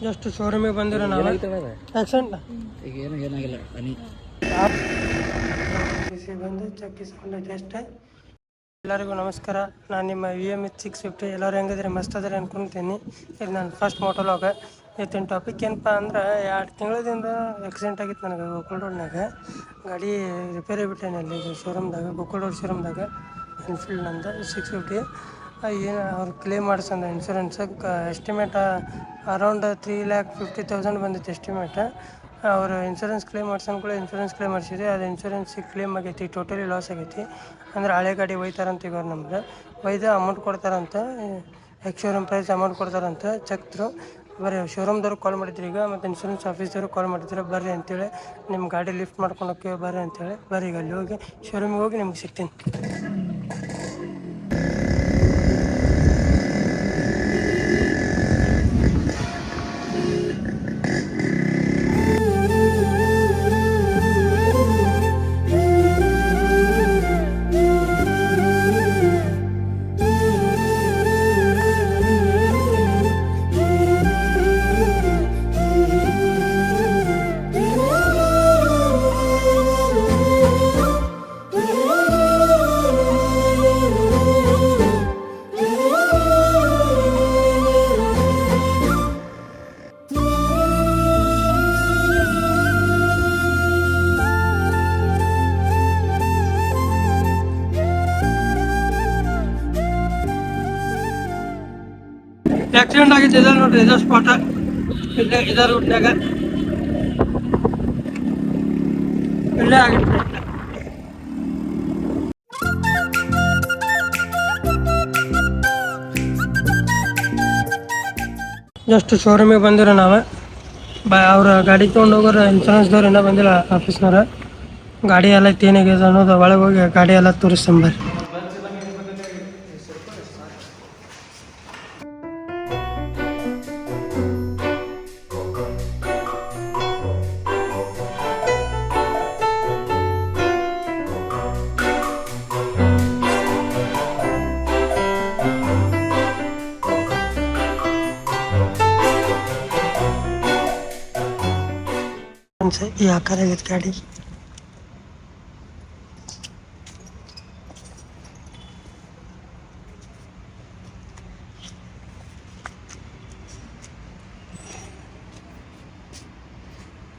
Just ಶೋರೂಮಿಗೆ ಬಂದಿರೋ ನಾವು accident ಈಗ ಏನಾಗಿಲ್ಲ ಬಂದು ಚಕ್ಕಿಸ್ಕೊಂಡೆ ಜಸ್ಟ್. ಎಲ್ಲರಿಗೂ ನಮಸ್ಕಾರ. ನಾನು ನಿಮ್ಮ VMH650. ಎಲ್ಲರೂ ಹೆಂಗಿದ್ರೆ ಮಸ್ತ್ ಅದ್ರಿ ಅನ್ಕೊಂತೀನಿ. ಇದು ನಾನು ಫಸ್ಟ್ ಮೋಟೋಲಾಗ. ಇವತ್ತಿನ ಟಾಪಿಕ್ ಏನಪ್ಪ ಅಂದ್ರೆ 2 ತಿಂಗಳಿಂದ ಆಕ್ಸಿಡೆಂಟ್ ಆಗಿತ್ತು ನನಗೆ ಗೋಕುಲ್ ರೋಡ್ನಾಗ. ಗಾಡಿ ರಿಪೇರಿ ಬಿಟ್ಟೇನೆ ಅಲ್ಲಿ ಶೋರೂಮ್ದಾಗ, ಗೋಕುಲ್ ರೋಡ್ ಶೋರೂಮ್ದಾಗ. ಎನ್ಫೀಲ್ಡ್ ನಂದು 650. ಏನು ಅವ್ರು ಕ್ಲೇಮ್ ಮಾಡಿಸಂದ ಇನ್ಶೂರೆನ್ಸ್ ಎಸ್ಟಿಮೇಟ ಅರೌಂಡ್ 3,50,000 ಬಂದಿತ್ತು ಎಸ್ಟಿಮೇಟ. ಅವರು ಇನ್ಶೂರೆನ್ಸ್ ಕ್ಲೇಮ್ ಮಾಡ್ಸಂದ್ಕೊಳ್ಳಿ ಇನ್ಶೂರೆನ್ಸ್ ಕ್ಲೇಮ್ ಮಾಡಿಸಿದೆ. ಅದು ಇನ್ಶೂರೆನ್ಸಿಗೆ ಕ್ಲೇಮ್ ಆಗೈತಿ, ಟೋಟಲಿ ಲಾಸ್ ಆಗೈತಿ. ಅಂದ್ರೆ ಹಳೆ ಗಾಡಿ ಒಯ್ತಾರಂತ ಈಗ ಅವ್ರು ನಮ್ದು ಒಯ್ದು ಅಮೌಂಟ್ ಕೊಡ್ತಾರಂತ, ಶೋರೂಮ್ ಪ್ರೈಸ್ ಅಮೌಂಟ್ ಕೊಡ್ತಾರಂತ. ಚೆಕ್ ಥ್ರೂ ಬರೀ ಶೋರೂಮ್ದವ್ರು ಕಾಲ್ ಮಾಡಿದ್ರು ಈಗ, ಮತ್ತು ಇನ್ಶೂರೆನ್ಸ್ ಆಫೀಸರು ಕಾಲ್ ಮಾಡಿದ್ರು ಬರ್ರಿ ಅಂತೇಳಿ, ನಿಮ್ಮ ಗಾಡಿ ಲಿಫ್ಟ್ ಮಾಡ್ಕೊಂಡು ಹೋಗ್ತೀವಿ ಬರ್ರಿ ಅಂತೇಳಿ. ಬರ್ರಿ ಈಗ ಅಲ್ಲಿ ಹೋಗಿ ಶೋರೂಮಿಗೆ ಹೋಗಿ ನಿಮ್ಗೆ ಸಿಗ್ತೀನಿ. ಆಕ್ಸಿಡೆಂಟ್ ಆಗಿದ್ದು ಇದೆ ನೋಡ್ರಿ, ಇದೇ ಸ್ಪಾಟ, ಇದೇ ರೂಟ್ನಾಗ ಇಲ್ಲೇ ಆಗಿತ್ತು. ಜಸ್ಟ್ ಶೋರೂಮಿಗೆ ಬಂದಿರೋ ನಾವು. ಅವ್ರ ಗಾಡಿ ತೊಗೊಂಡು ಹೋಗೋರು ಇನ್ಶೂರೆನ್ಸ್ದವ್ರು ಇನ್ನೂ ಬಂದಿಲ್ಲ ಆಫೀಸ್ನವ್ರು. ಗಾಡಿ ಎಲ್ಲ ಏನಾಗಿದೆ ಅನ್ನೋದು ಒಳಗೆ ಹೋಗಿ ಗಾಡಿ ಎಲ್ಲ ತೋರಿಸ್ತಂಬರ್ರಿ. ಈ ಆಕಾರ ಆಗೈತೆ ಗಾಡಿ.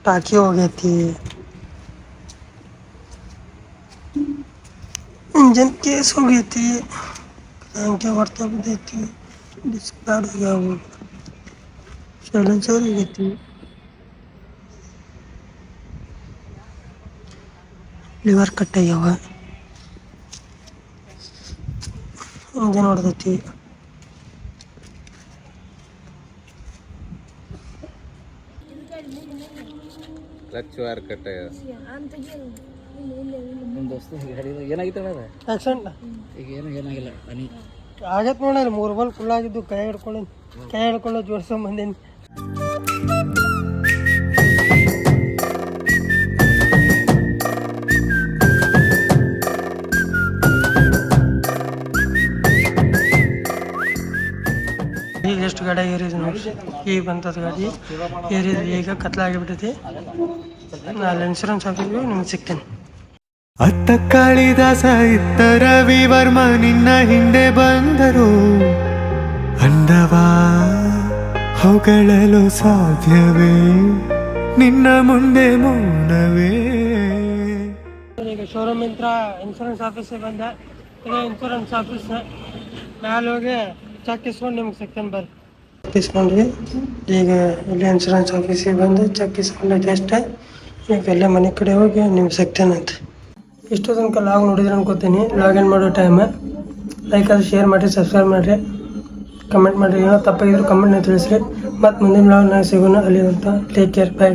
ಟಾಕಿ ಹೋಗೈತಿ, ಇಂಜನ್ ಕೇಸ್ ಹೋಗೈತಿ, ಹಂಗೆ ಹೊಡ್ತಾ ಬಿದ್ದೈತಿ, ಡಿಸ್ಕ್ ಪ್ಯಾಡ್ ಹೋಗ್ಯಾವು, ಸೈಲೆನ್ಸರ್ ಹೋಗೈತಿ, ಲಿವರ್ ಕಟ್ ಆಗ್ಯಾವ, ಇಂಜನ್ ಹೊಡೆದೈತಿ. ಕ್ಲಚ್ ವೈರ್ ಕಟ್ ಏನಾಗಿತ್ತು ಆಕ್ಸಿಡೆಂಟ್ ಈಗ ಏನಾಗಿಲ್ಲ ಆಗೈತೆ ನೋಡ್ರಿ. 3 ಬಲ್ ಫುಲ್ ಆಗಿದ್ದು, ಕೈ ಹಿಡ್ಕೊಂಡು ಜೋಡ್ಸ್ಕೊಂಡ್ ಬಂದೇನಿ. ಈಗ ಎಷ್ಟು ಗಾಡಿ ಏರಿದೆ ನೋಡಿ, ಈಗ ಬಂತದ ಗಾಡಿ ಏರಿದೆ. ಈಗ ಕತ್ಲಾಗಿಬಿಟ್ಟೈತಿ. ನಾನು ಇನ್ಶೂರೆನ್ಸ್ ಆಫೀಸ್ಗೆ ನಿಮ್ಗೆ ಸಿಗ್ತೇನೆ. ಅತ್ತ ಕಾಳಿದಾಸ ಇತ್ತ ರವಿವರ್ಮ ನಿನ್ನ ಹಿಂದೆ ಬಂದರು, ಅಂದವಾ ಹೊಗಳಲು ಸಾಧ್ಯವೇ ನಿನ್ನ ಮುಂದೆ ಮೌನವೇ. ಈಗ ಶೋರೂಮ್ ಇಂತ್ರ ಇನ್ಶೂರೆನ್ಸ್ ಆಫೀಸಿಗೆ ಬಂದೆ. ಇದು ಇನ್ಶೂರೆನ್ಸ್ ಆಫೀಸ್. ಮ್ಯಾಲೆ ಹೋಗಿ ಚೆಕ್ ಇಸ್ಕೊಂಡು ನಿಮ್ಗೆ ಸಿಗ್ತೇನೆ ಬರ್ರಿ. ಇಸ್ಕೊಂಡ್ವಿ. ಈಗ ಇಲ್ಲಿ ಇನ್ಶೂರೆನ್ಸ್ ಆಫೀಸಿಗೆ ಬಂದು ಚೆಕ್ ಇಸ್ಕೊಂಡೈತೆ ಅಷ್ಟೇ. ಈಗ ಎಲ್ಲ ಮನೆ ಕಡೆ ಹೋಗಿ ನಿಮ್ಗೆ ಸಿಗ್ತೇನಂತ. ಇಷ್ಟು ತನಕ ಲಾಗ್ ನೋಡಿದ್ರೆ ಅನ್ಕೋತೀನಿ. ಲಾಗಿನ್ ಮಾಡೋ ಟೈಮ್ ಲೈಕ್ ಅದು ಶೇರ್ ಮಾಡಿರಿ, ಸಬ್ಸ್ಕ್ರೈಬ್ ಮಾಡಿರಿ, ಕಮೆಂಟ್ ಮಾಡಿರಿ. ಏನೋ ತಪ್ಪಾಗಿದ್ರು ಕಮೆಂಟ್ನ ತಿಳಿಸ್ರಿ. ಮತ್ತು ಮುಂದಿನ ಲಾಗ್ನಾಗ ಸಿಗೋಣ. ಅಲ್ಲಿ ಅಂತ ಟೇಕ್ ಕೇರ್, ಬೈ.